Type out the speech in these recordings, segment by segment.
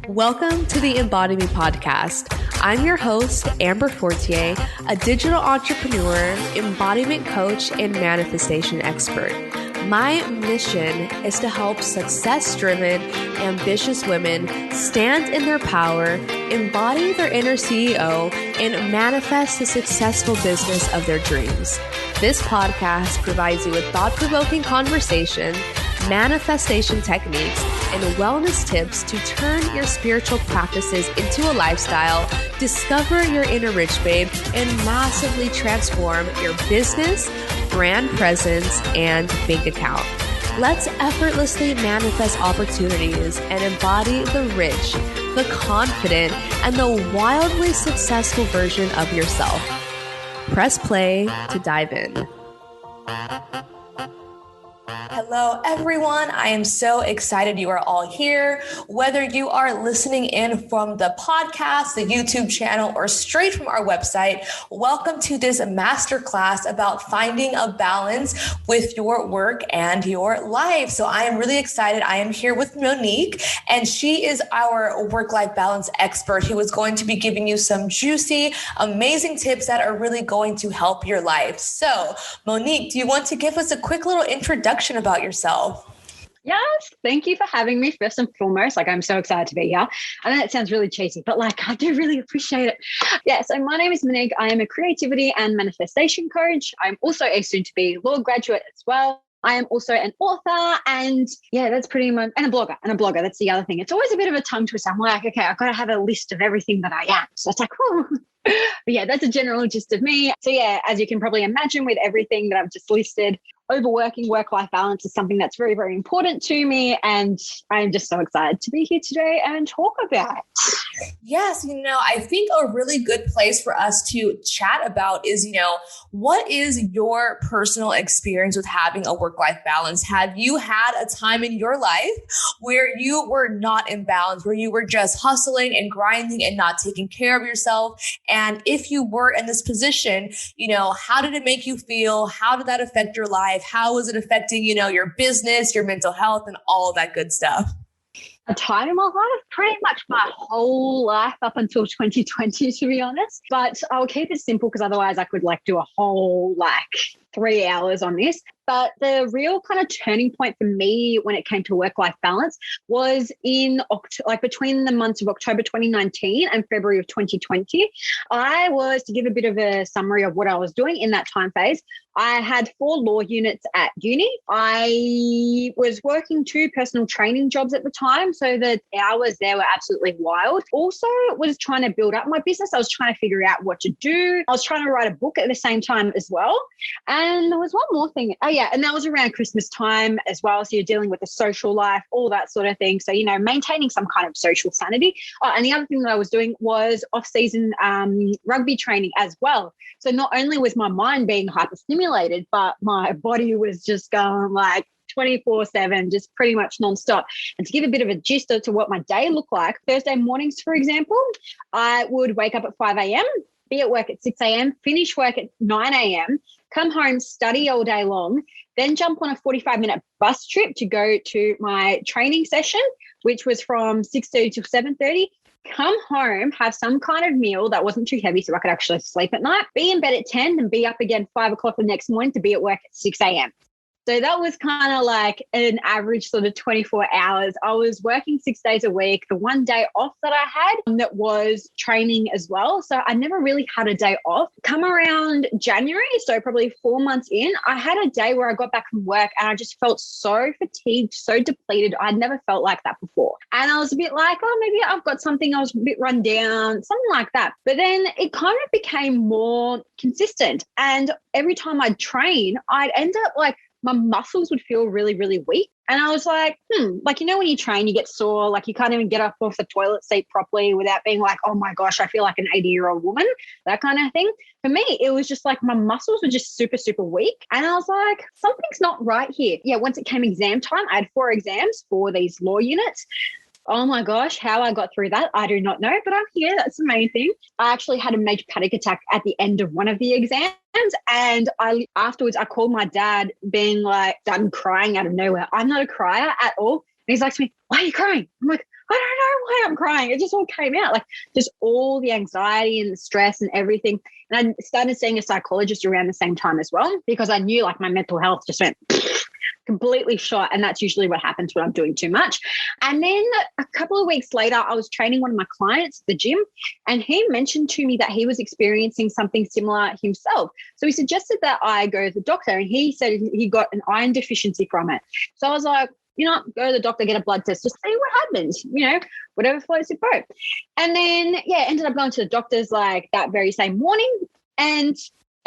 Welcome to the EmbodyMe podcast. I'm your host, Amber Fortier, a digital entrepreneur, embodiment coach, and manifestation expert. My mission is to help success-driven, ambitious women stand in their power, embody their inner CEO, and manifest the successful business of their dreams. This podcast provides you with thought-provoking conversation, manifestation techniques, and wellness tips to turn your spiritual practices into a lifestyle, discover your inner rich babe, and massively transform your business, brand presence, and bank account. Let's effortlessly manifest opportunities and embody the rich, the confident, and the wildly successful version of yourself. Press play to dive in. Hello, everyone. I am so excited you are all here. Whether you are listening in from the podcast, the YouTube channel, or straight from our website, welcome to this masterclass about finding a balance with your work and your life. So I am really excited. I am here with Monique, and she is our work-life balance expert who is going to be giving you some juicy, amazing tips that are really going to help your life. So Monique, do you want to give us a quick little introduction about yourself? Yes, thank you for having me first and foremost. I'm so excited to be here. I know it sounds really cheesy, but I do really appreciate it. Yeah, so my name is Monique. I am a creativity and manifestation coach. I'm also a soon-to-be law graduate as well. I am also an author and that's pretty much, and a blogger. That's the other thing. It's always a bit of a tongue twister. I'm like, okay, I've got to have a list of everything that I am. So it's like, oh, but yeah, that's a general gist of me. So yeah, as you can probably imagine with everything that I've just listed, overworking, work-life balance is something that's very, very important to me. And I'm just so excited to be here today and talk about it. Yes, I think a really good place for us to chat about is, what is your personal experience with having a work-life balance? Have you had a time in your life where you were not in balance, where you were just hustling and grinding and not taking care of yourself? And if you were in this position, how did it make you feel? How did that affect your life? How was it affecting, your business, your mental health, and all of that good stuff? A time in my life, pretty much my whole life up until 2020, to be honest. But I'll keep it simple because otherwise I could do a whole 3 hours on this. But the real kind of turning point for me when it came to work-life balance was in between the months of October 2019 and February of 2020. I was, to give a bit of a summary of what I was doing in that time phase, I had 4 law units at uni. I was working 2 personal training jobs at the time, so the hours there were absolutely wild. Also was trying to build up my business. I was trying to figure out what to do. I was trying to write a book at the same time as well. And there was one more thing. And that was around Christmas time as well. So you're dealing with the social life, all that sort of thing. So, maintaining some kind of social sanity. And the other thing that I was doing was off-season rugby training as well. So not only was my mind being hyperstimulated, but my body was just going 24/7, just pretty much nonstop. And to give a bit of a gist to what my day looked like, Thursday mornings, for example, I would wake up at 5 a.m., be at work at 6 a.m., finish work at 9 a.m., come home, study all day long, then jump on a 45-minute bus trip to go to my training session, which was from 6:30 to 7:30. Come home, have some kind of meal that wasn't too heavy so I could actually sleep at night, be in bed at 10 and be up again 5 o'clock the next morning to be at work at 6 a.m. So that was kind of an average sort of 24 hours. I was working 6 days a week. The one day off that I had that was training as well. So I never really had a day off. Come around January, so probably 4 months in, I had a day where I got back from work and I just felt so fatigued, so depleted. I'd never felt like that before. And I was a bit maybe I've got something, I was a bit run down, something like that. But then it kind of became more consistent. And every time I'd train, I'd end up my muscles would feel really, really weak. And I was when you train, you get sore, you can't even get up off the toilet seat properly without being oh my gosh, I feel like an 80-year-old woman, that kind of thing. For me, it was just my muscles were just super, super weak. And I was something's not right here. Yeah, once it came exam time, I had 4 exams for these law units. Oh my gosh, how I got through that, I do not know, but I'm here. That's the main thing. I actually had a major panic attack at the end of one of the exams. And afterwards, I called my dad being I'm crying out of nowhere. I'm not a crier at all. And he's like to me, why are you crying? I'm like, I don't know why I'm crying. It just all came out, like just all the anxiety and the stress and everything. And I started seeing a psychologist around the same time as well, because I knew like my mental health just went completely shot. And that's usually what happens when I'm doing too much. And then a couple of weeks later, I was training one of my clients at the gym, and he mentioned to me that he was experiencing something similar himself. So he suggested that I go to the doctor, and he said he got an iron deficiency from it. So I was like, go to the doctor, get a blood test, just see what happens, whatever floats your boat. And then, ended up going to the doctor's like that very same morning, and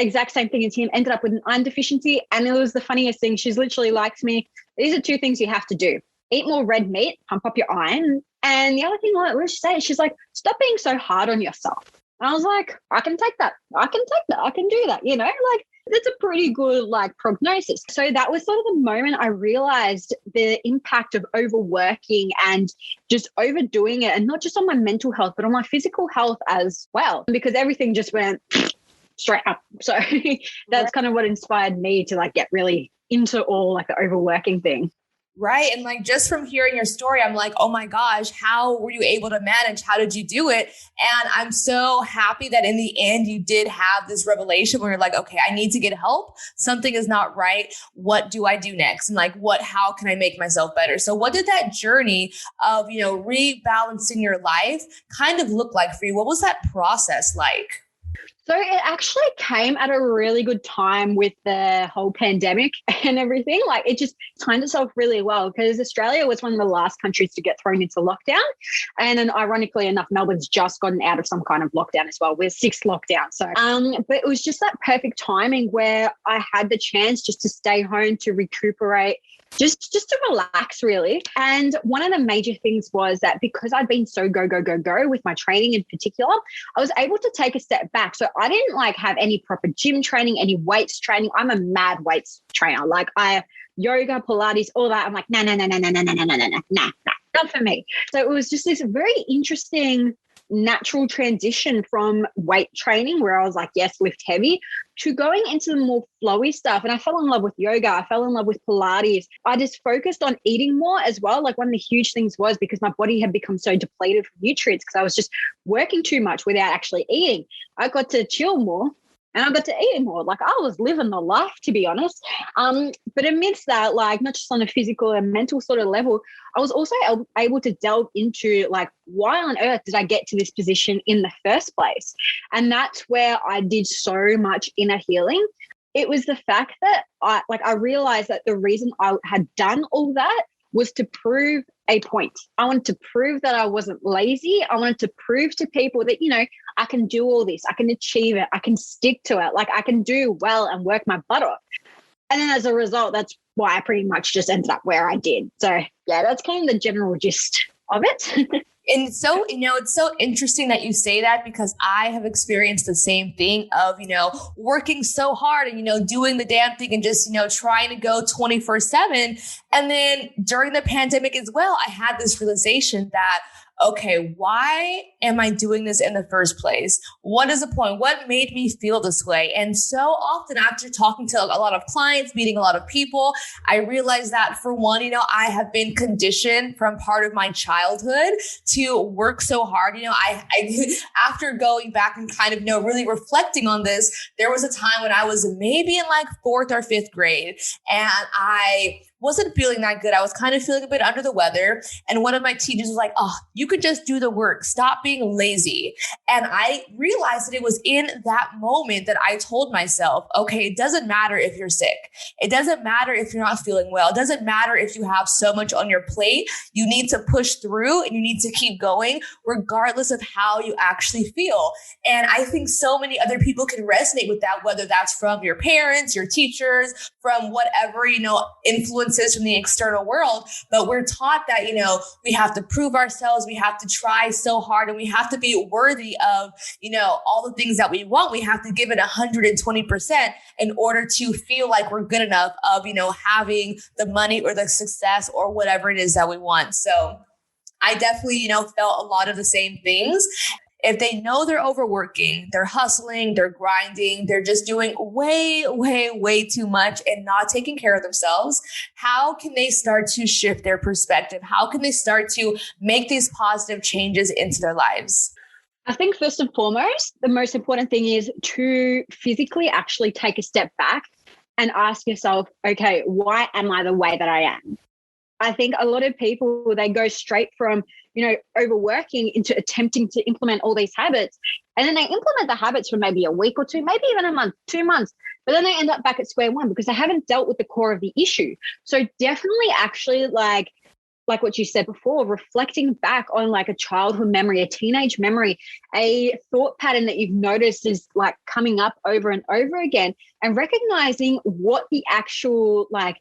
exact same thing as him, ended up with an iron deficiency. And it was the funniest thing. She's literally like to me, these are two things you have to do. Eat more red meat, pump up your iron. And the other thing, what did she say? She's like, stop being so hard on yourself. And I was like, I can take that. I can do that. Like that's a pretty good like prognosis. So that was sort of the moment I realized the impact of overworking and just overdoing it, and not just on my mental health, but on my physical health as well, because everything just went straight up. So that's kind of what inspired me to like get really into all like the overworking thing. Right. And like, just from hearing your story, I'm like, oh my gosh, how were you able to manage? How did you do it? And I'm so happy that in the end, you did have this revelation where you're like, okay, I need to get help. Something is not right. What do I do next? And like, how can I make myself better? So what did that journey of, rebalancing your life kind of look like for you? What was that process like? So it actually came at a really good time with the whole pandemic and everything. Like it just timed itself really well, because Australia was one of the last countries to get thrown into lockdown. And then ironically enough, Melbourne's just gotten out of some kind of lockdown as well. We're sixth lockdown. So, but it was just that perfect timing where I had the chance just to stay home, to recuperate, just to relax really. And one of the major things was that because I'd been so go with my training in particular, I was able to take a step back. So I didn't like have any proper gym training, any weights training. I'm a mad weights trainer. Like yoga, Pilates, all that. I'm like, nah, not for me. So it was just this very interesting natural transition from weight training, where I was like, yes, lift heavy, to going into the more flowy stuff. And I fell in love with yoga. I fell in love with Pilates. I just focused on eating more as well. Like one of the huge things was because my body had become so depleted from nutrients, because I was just working too much without actually eating. I got to chill more, and I got to eat more. Like I was living the life, to be honest. But amidst that, like not just on a physical and mental sort of level, I was also able to delve into like, why on earth did I get to this position in the first place? And that's where I did so much inner healing. It was the fact that I realized that the reason I had done all that was to prove a point. I wanted to prove that I wasn't lazy. I wanted to prove to people that, I can do all this. I can achieve it. I can stick to it. Like I can do well and work my butt off. And then as a result, that's why I pretty much just ended up where I did. So yeah, that's kind of the general gist of it. And so, it's so interesting that you say that, because I have experienced the same thing of, working so hard and, doing the damn thing and just, trying to go 24/7. And then during the pandemic as well, I had this realization that, okay, why am I doing this in the first place? What is the point? What made me feel this way? And so often after talking to a lot of clients, meeting a lot of people, I realized that for one, I have been conditioned from part of my childhood to work so hard. I after going back and kind of, really reflecting on this, there was a time when I was maybe in like 4th or 5th grade, and I wasn't feeling that good. I was kind of feeling a bit under the weather. And one of my teachers was like, oh, you could just do the work. Stop being lazy. And I realized that it was in that moment that I told myself, okay, it doesn't matter if you're sick. It doesn't matter if you're not feeling well. It doesn't matter if you have so much on your plate. You need to push through and you need to keep going regardless of how you actually feel. And I think so many other people can resonate with that, whether that's from your parents, your teachers, from whatever, influences from the external world. But we're taught that, we have to prove ourselves. We have to try so hard, and we have to be worthy of, all the things that we want. We have to give it 120% in order to feel like we're good enough of, having the money or the success or whatever it is that we want. So I definitely, felt a lot of the same things. If they know they're overworking, they're hustling, they're grinding, they're just doing way, way, way too much and not taking care of themselves, how can they start to shift their perspective? How can they start to make these positive changes into their lives? I think first and foremost, the most important thing is to physically actually take a step back and ask yourself, okay, why am I the way that I am? I think a lot of people, they go straight from, overworking into attempting to implement all these habits. And then they implement the habits for maybe a week or two, maybe even a month, 2 months. But then they end up back at square one because they haven't dealt with the core of the issue. So definitely actually like what you said before, reflecting back on like a childhood memory, a teenage memory, a thought pattern that you've noticed is like coming up over and over again, and recognizing what the actual like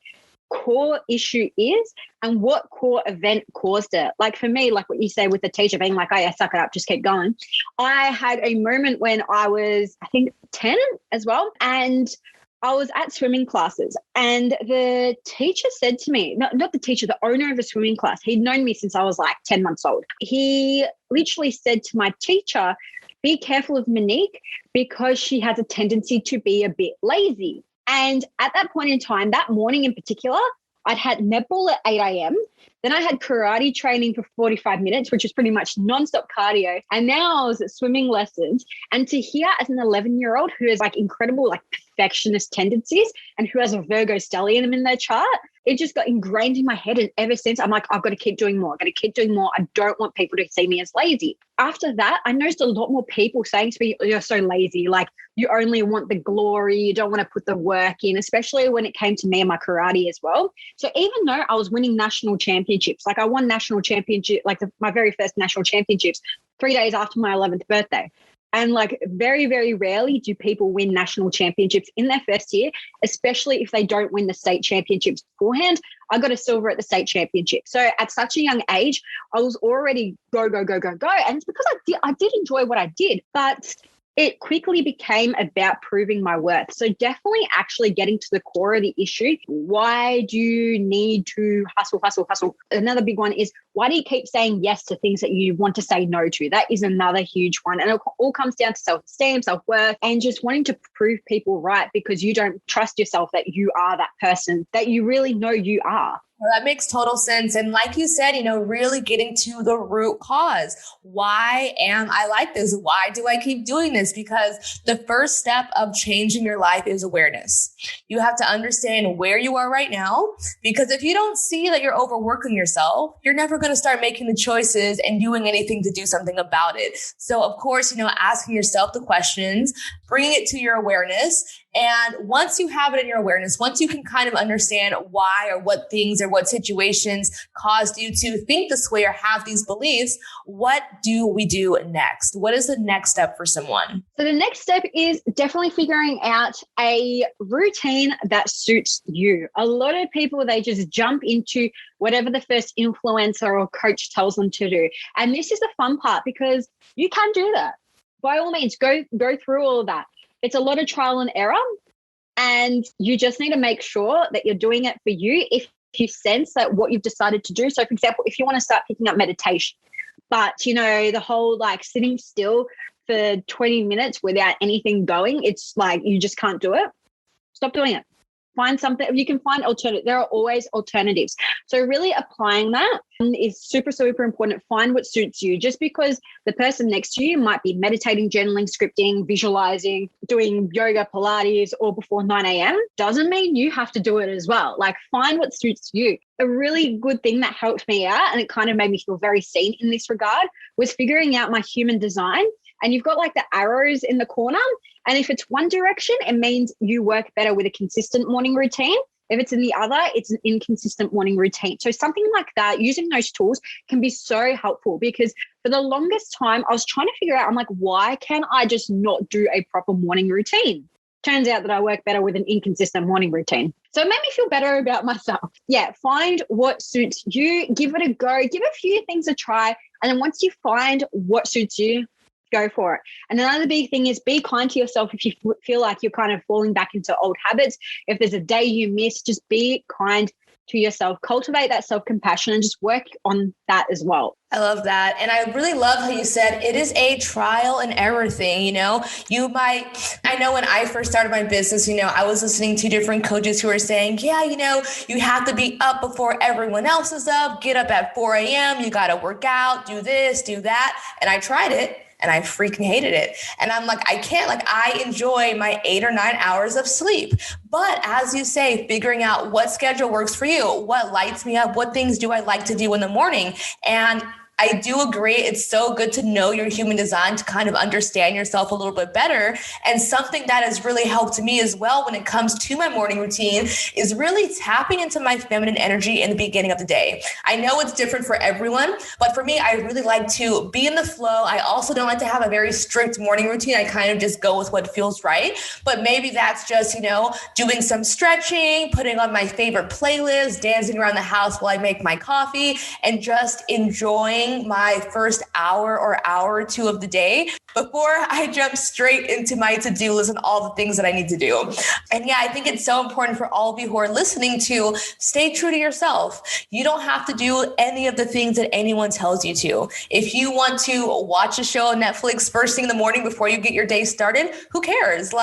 core issue is and what core event caused it. Like for me, like what you say with the teacher being like, oh yeah, suck it up, just keep going. I had a moment when I was, I think 10 as well. And I was at swimming classes and the teacher said to me, not the teacher, the owner of a swimming class, he'd known me since I was like 10 months old. He literally said to my teacher, be careful of Monique because she has a tendency to be a bit lazy. And at that point in time, that morning in particular, I'd had netball at 8 a.m. Then I had karate training for 45 minutes, which was pretty much nonstop cardio. And now I was at swimming lessons. And to hear as an 11-year-old who has like incredible like perfectionist tendencies and who has a Virgo stellium in their chart, it just got ingrained in my head. And ever since, I'm like, I've got to keep doing more. I've got to keep doing more. I don't want people to see me as lazy. After that, I noticed a lot more people saying to me, you're so lazy. Like you only want the glory. You don't want to put the work in, especially when it came to me and my karate as well. So even though I was winning national championships, like I won national championship, like my very first national championships 3 days after my 11th birthday. And like very, very rarely do people win national championships in their first year, especially if they don't win the state championships beforehand. I got a silver at the state championship. So at such a young age, I was already go, go, go, go, go. And it's because I did enjoy what I did, but it quickly became about proving my worth. So definitely actually getting to the core of the issue. Why do you need to hustle, hustle, hustle? Another big one is, why do you keep saying yes to things that you want to say no to? That is another huge one. And it all comes down to self-esteem, self-worth, and just wanting to prove people right because you don't trust yourself that you are that person that you really know you are. Well, that makes total sense. And like you said, really getting to the root cause. Why am I like this? Why do I keep doing this? Because the first step of changing your life is awareness. You have to understand where you are right now, because if you don't see that you're overworking yourself, you're never going to start making the choices and doing anything to do something about it. So of course, asking yourself the questions, bringing it to your awareness. And once you have it in your awareness, once you can kind of understand why or what things or what situations caused you to think this way or have these beliefs, what do we do next? What is the next step for someone? So the next step is definitely figuring out a routine that suits you. A lot of people, they just jump into whatever the first influencer or coach tells them to do. And this is the fun part because you can do that. By all means, go through all of that. It's a lot of trial and error, and you just need to make sure that you're doing it for you if you sense that what you've decided to do. So, for example, if you want to start picking up meditation, but, the whole like sitting still for 20 minutes without anything going, it's like you just can't do it. Stop doing it. Find something. You can find alternative. There are always alternatives. So really applying that is super, super important. Find what suits you. Just because the person next to you might be meditating, journaling, scripting, visualizing, doing yoga, Pilates, or before 9 a.m. doesn't mean you have to do it as well. Like find what suits you. A really good thing that helped me out, and it kind of made me feel very seen in this regard, was figuring out my human design. And you've got like the arrows in the corner. And if it's one direction, it means you work better with a consistent morning routine. If it's in the other, it's an inconsistent morning routine. So something like that, using those tools can be so helpful, because for the longest time, I was trying to figure out, I'm like, why can I just not do a proper morning routine? Turns out that I work better with an inconsistent morning routine. So it made me feel better about myself. Yeah, find what suits you, give it a go, give a few things a try. And then once you find what suits you, go for it. And another big thing is be kind to yourself if you feel like you're kind of falling back into old habits. If there's a day you miss, just be kind to yourself, cultivate that self-compassion and just work on that as well. I love that. And I really love how you said it is a trial and error thing. You know, I know when I first started my business, I was listening to different coaches who were saying, yeah, you have to be up before everyone else is up, get up at 4 a.m. You got to work out, do this, do that. And I tried it. And I freaking hated it. And I'm like, I can't, I enjoy my 8 or 9 hours of sleep. But as you say, figuring out what schedule works for you, what lights me up, what things do I like to do in the morning? And I do agree. It's so good to know your human design to kind of understand yourself a little bit better. And something that has really helped me as well when it comes to my morning routine is really tapping into my feminine energy in the beginning of the day. I know it's different for everyone, but for me, I really like to be in the flow. I also don't like to have a very strict morning routine. I kind of just go with what feels right. But maybe that's just, doing some stretching, putting on my favorite playlist, dancing around the house while I make my coffee, and just enjoying my first hour or hour or two of the day before I jump straight into my to-do list and all the things that I need to do. And yeah, I think it's so important for all of you who are listening to stay true to yourself. You don't have to do any of the things that anyone tells you to. If you want to watch a show on Netflix first thing in the morning before you get your day started, who cares?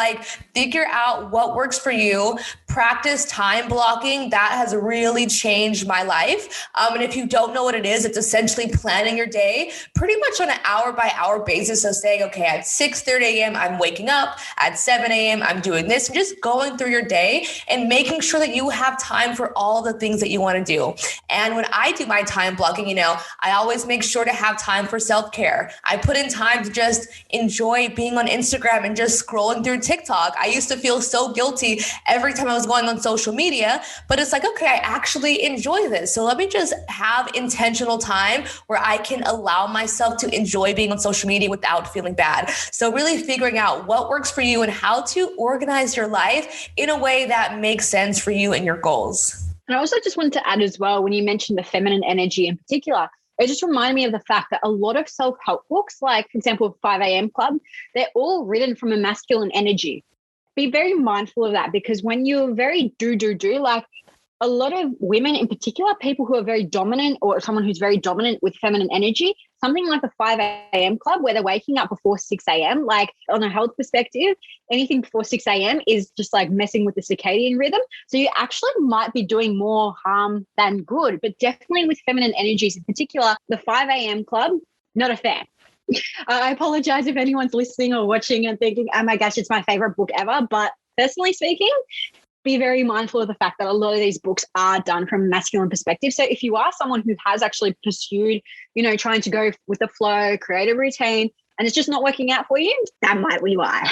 Figure out what works for you. Practice time blocking. That has really changed my life. And if you don't know what it is, it's essentially planning your day pretty much on an hour by hour basis. So saying, okay, at 6:30 a.m., I'm waking up. At 7 a.m., I'm doing this. And just going through your day and making sure that you have time for all the things that you want to do. And when I do my time blocking, I always make sure to have time for self-care. I put in time to just enjoy being on Instagram and just scrolling through TikTok. I used to feel so guilty every time I was going on social media, but it's okay, I actually enjoy this. So let me just have intentional time where I can allow myself to enjoy being on social media without feeling bad. So really figuring out what works for you and how to organize your life in a way that makes sense for you and your goals. And I also just wanted to add as well, when you mentioned the feminine energy in particular, it just reminded me of the fact that a lot of self-help books, like for example, 5 a.m. Club, they're all written from a masculine energy. Be very mindful of that, because when you're very do, a lot of women in particular, people who are very dominant or someone who's very dominant with feminine energy, something like the 5 a.m. Club where they're waking up before 6 a.m., on a health perspective, anything before 6 a.m. is just messing with the circadian rhythm. So you actually might be doing more harm than good, but definitely with feminine energies in particular, the 5 a.m. Club, not a fan. I apologize if anyone's listening or watching and thinking, oh my gosh, it's my favorite book ever. But personally speaking, be very mindful of the fact that a lot of these books are done from a masculine perspective. So if you are someone who has actually pursued, trying to go with the flow, create a routine, and it's just not working out for you, that might be why.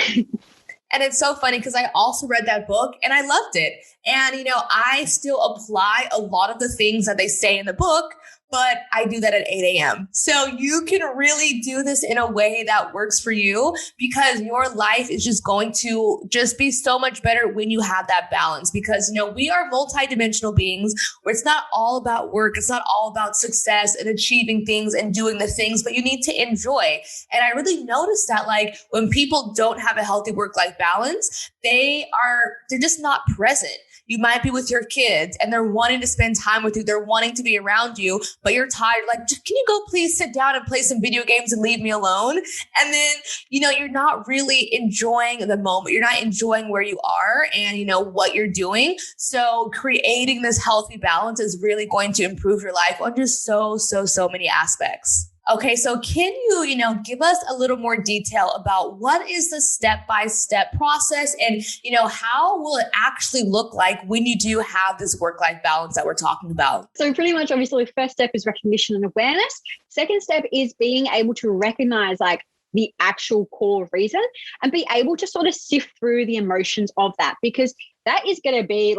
And it's so funny because I also read that book and I loved it. And, I still apply a lot of the things that they say in the book, but I do that at 8 a.m. So you can really do this in a way that works for you, because your life is just going to just be so much better when you have that balance. Because, we are multidimensional beings where it's not all about work. It's not all about success and achieving things and doing the things, but you need to enjoy. And I really noticed that when people don't have a healthy work-life balance, they're just not present. You might be with your kids and they're wanting to spend time with you. They're wanting to be around you, but you're tired. Can you go please sit down and play some video games and leave me alone? And then, you're not really enjoying the moment. You're not enjoying where you are and, what you're doing. So creating this healthy balance is really going to improve your life on just so many aspects. Okay, so can you, give us a little more detail about what is the step-by-step process and, how will it actually look like when you do have this work-life balance that we're talking about? So pretty much, obviously, first step is recognition and awareness. Second step is being able to recognize the actual core reason and be able to sort of sift through the emotions of that, because that is going to be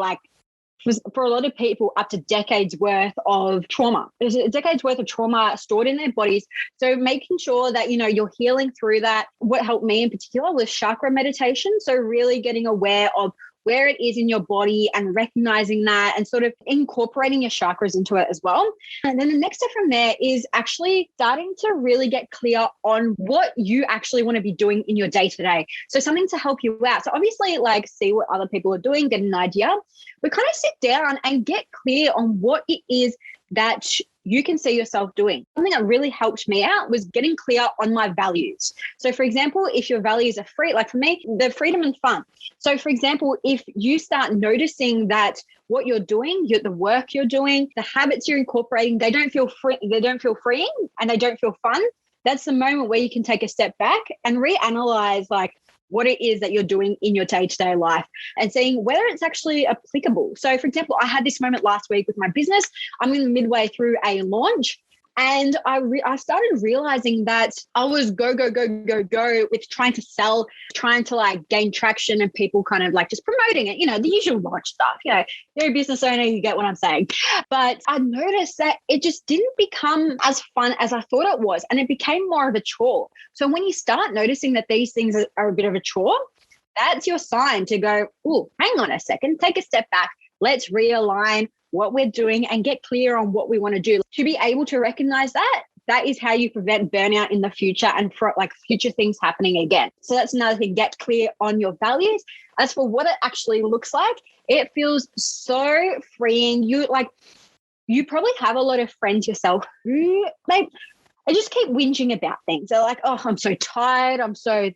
for a lot of people, up to decades worth of trauma. There's a decade's worth of trauma stored in their bodies. So making sure that, you're healing through that. What helped me in particular was chakra meditation. So really getting aware of where it is in your body and recognizing that and sort of incorporating your chakras into it as well. And then the next step from there is actually starting to really get clear on what you actually want to be doing in your day to day. So something to help you out. So obviously like see what other people are doing, get an idea, but kind of sit down and get clear on what it is that you can see yourself doing. Something that really helped me out was getting clear on my values. So for example, if your values are free, like for me, they're freedom and fun. So for example, if you start noticing that what you're doing, the work you're doing, the habits you're incorporating, they don't feel freeing and they don't feel fun, that's the moment where you can take a step back and reanalyze like what it is that you're doing in your day-to-day life and seeing whether it's actually applicable. So for example, I had this moment last week with my business. I'm in midway through a launch. And I started realizing that I was go with trying to sell, trying to like gain traction and people kind of like just promoting it, the usual launch stuff. You're a business owner, you get what I'm saying. But I noticed that it just didn't become as fun as I thought it was. And it became more of a chore. So when you start noticing that these things are a bit of a chore, that's your sign to go, oh, hang on a second, take a step back. Let's realign what we're doing and get clear on what we want to do. To be able to recognize that is how you prevent burnout in the future and for like future things happening again. So that's another thing, get clear on your values. As for what it actually looks like, it feels so freeing. You probably have a lot of friends yourself who I just keep whinging about things. They're like, oh, I'm so tired. I'm so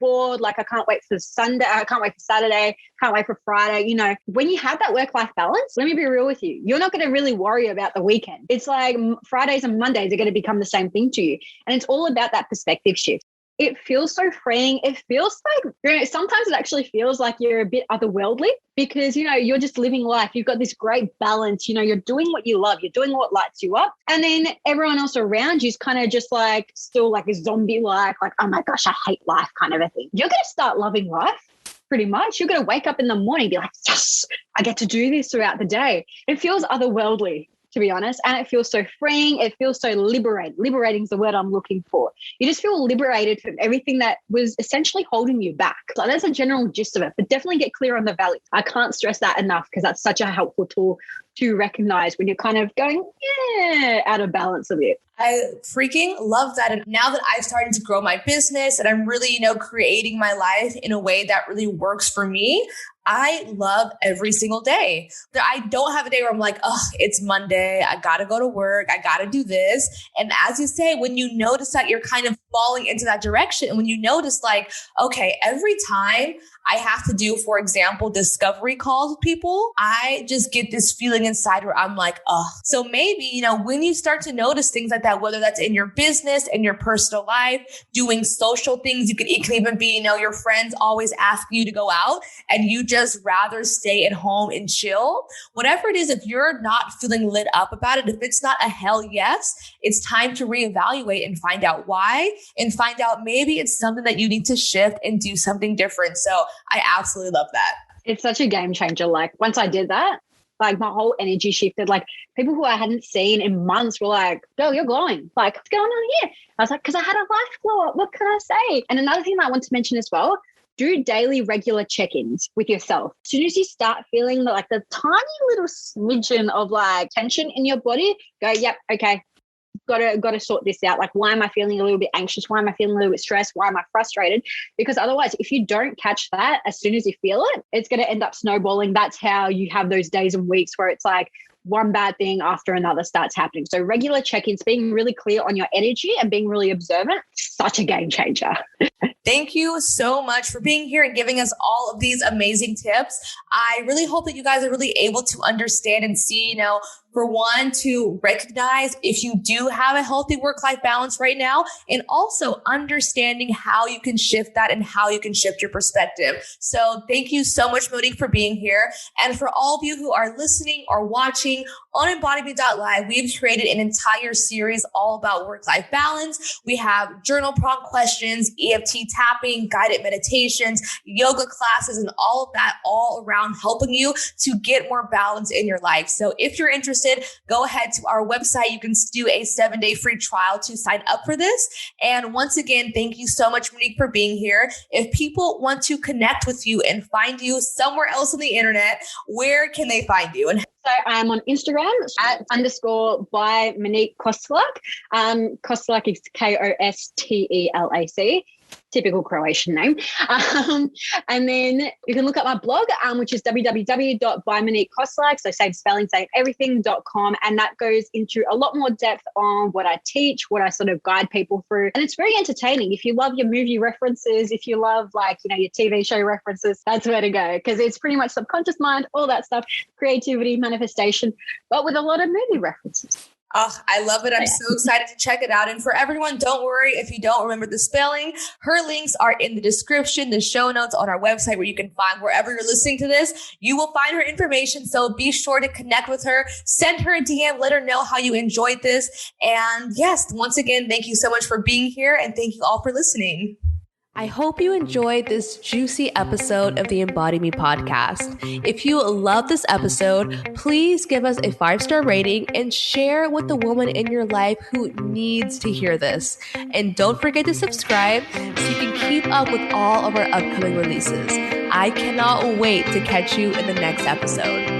bored. Like, I can't wait for Sunday. I can't wait for Saturday. Can't wait for Friday. When you have that work-life balance, let me be real with you. You're not going to really worry about the weekend. It's like Fridays and Mondays are going to become the same thing to you. And it's all about that perspective shift. It feels so freeing. It feels like, sometimes it actually feels like you're a bit otherworldly because, you're just living life. You've got this great balance. You're doing what you love. You're doing what lights you up. And then everyone else around you is kind of just like still like a zombie-like, oh my gosh, I hate life kind of a thing. You're going to start loving life. Pretty much. You're going to wake up in the morning and be like, yes, I get to do this throughout the day. It feels otherworldly, to be honest. And it feels so freeing. It feels so liberating. Liberating is the word I'm looking for. You just feel liberated from everything that was essentially holding you back. So that's a general gist of it, but definitely get clear on the values. I can't stress that enough because that's such a helpful tool to recognize when you're kind of going, out of balance a bit. I freaking love that. And now that I've started to grow my business and I'm really, creating my life in a way that really works for me, I love every single day. I don't have a day where I'm like, oh, it's Monday. I got to go to work. I got to do this. And as you say, when you notice that you're kind of falling into that direction, and when you notice like, okay, every time I have to do, for example, discovery calls with people, I just get this feeling inside where I'm like, oh. So maybe, when you start to notice things like that, whether that's in your business, in your personal life, doing social things, it can even be, your friends always ask you to go out and you just rather stay at home and chill. Whatever it is, if you're not feeling lit up about it, if it's not a hell yes, it's time to reevaluate and find out why and find out maybe it's something that you need to shift and do something different. So I absolutely love that. It's such a game changer. Like once I did that, like my whole energy shifted. Like people who I hadn't seen in months were like, girl, you're glowing. Like, what's going on here? I was like, because I had a life glow up. What can I say? And another thing that I want to mention as well, do daily regular check-ins with yourself. As soon as you start feeling like the tiny little smidgen of like tension in your body, go, yep, okay. Got to sort this out. Like, why am I feeling a little bit anxious? Why am I feeling a little bit stressed? Why am I frustrated? Because otherwise, if you don't catch that as soon as you feel it, it's going to end up snowballing. That's how you have those days and weeks where it's like one bad thing after another starts happening. So regular check-ins, being really clear on your energy and being really observant, such a game changer. Thank you so much for being here and giving us all of these amazing tips. I really hope that you guys are really able to understand and see, for one, to recognize if you do have a healthy work-life balance right now, and also understanding how you can shift that and how you can shift your perspective. So thank you so much, Monique, for being here. And for all of you who are listening or watching on EmbodyMe.live, we've created an entire series all about work-life balance. We have journal general prompt questions, EFT tapping, guided meditations, yoga classes, and all of that all around helping you to get more balance in your life. So if you're interested, go ahead to our website. You can do a 7-day free trial to sign up for this. And once again, thank you so much, Monique, for being here. If people want to connect with you and find you somewhere else on the internet, where can they find you? And so I'm on Instagram @_ Monique Kostelac. Kostelac is Kostelac. Typical Croatian name. And then you can look at my blog, which is www.bymoniquekostelac. So same spelling, same everything.com. And that goes into a lot more depth on what I teach, what I sort of guide people through. And it's very entertaining. If you love your movie references, if you love your TV show references, that's where to go, because it's pretty much subconscious mind, all that stuff, creativity, manifestation, but with a lot of movie references. Oh, I love it. I'm so excited to check it out. And for everyone, don't worry if you don't remember the spelling. Her links are in the description, the show notes on our website, where you can find wherever you're listening to this. You will find her information. So be sure to connect with her, send her a DM, let her know how you enjoyed this. And yes, once again, thank you so much for being here. And thank you all for listening. I hope you enjoyed this juicy episode of the EmbodyMe podcast. If you love this episode, please give us a 5-star rating and share with the woman in your life who needs to hear this. And don't forget to subscribe so you can keep up with all of our upcoming releases. I cannot wait to catch you in the next episode.